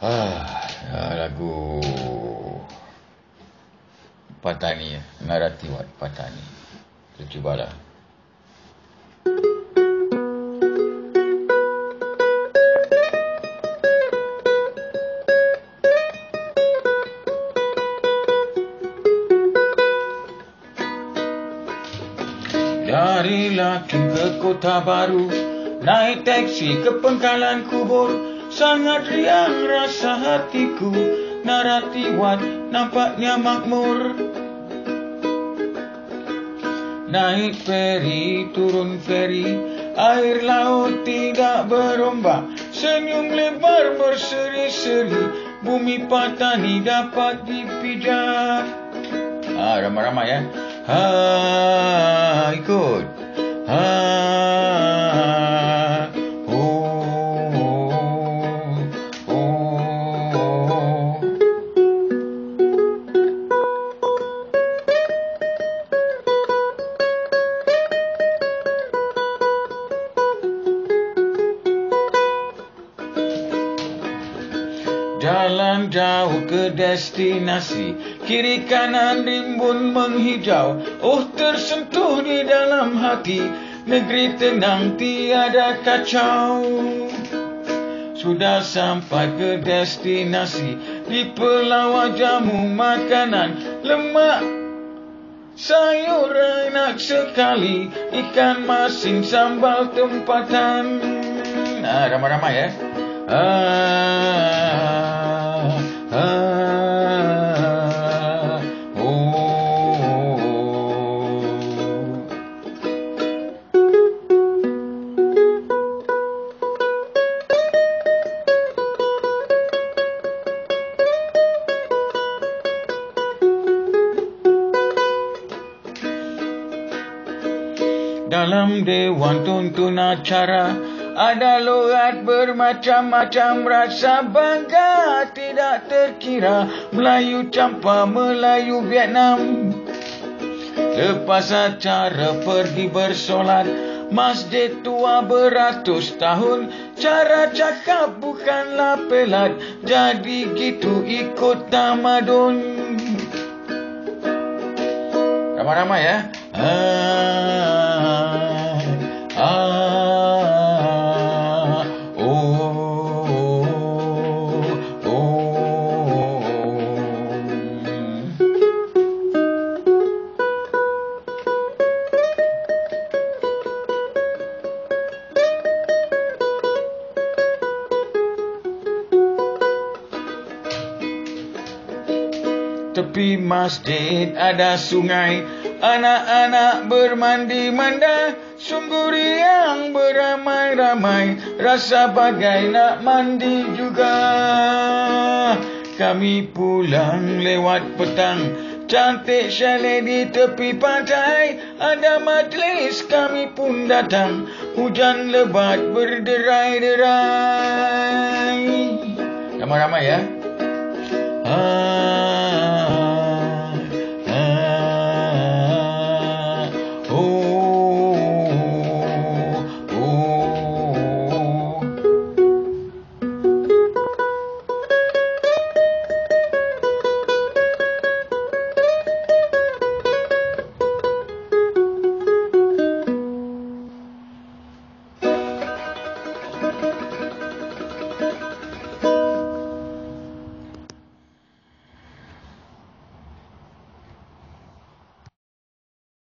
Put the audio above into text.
Lagu Patani, Naratiwat Patani. Kita cubalah. Dari Lakin ke Kota Baru, naik taksi ke Pangkalan Kubur. Sangat riang rasa hatiku, Naratiwat nampaknya makmur. Naik feri, turun feri, air laut tidak berombak. Senyum lebar berseri-seri, bumi Patani dapat dipijak. Ramai-ramai ya. Ikut. Jalan jauh ke destinasi, kiri kanan rimbun menghijau. Oh, tersentuh di dalam hati, negeri tenang tiada kacau. Sudah sampai ke destinasi, di pelawat jamu makanan, lemak sayur enak sekali, ikan masin sambal tempatan. Ramai-ramai ya. Dalam dewan tuntun acara, ada logat bermacam-macam, rasa bangga tidak terkira. Melayu campa, Melayu Vietnam. Lepas acara pergi bersolat, masjid tua beratus tahun. Cara cakap bukanlah pelat, jadi gitu ikut tamadun. Ramai-ramai ya. Tepi masjid ada sungai, anak-anak bermandi manda. Sungguh riang beramai-ramai, rasa bagai nak mandi juga. Kami pulang lewat petang, cantik chalet di tepi pantai. Ada majlis kami pun datang, hujan lebat berderai-derai. Ramai-ramai ya.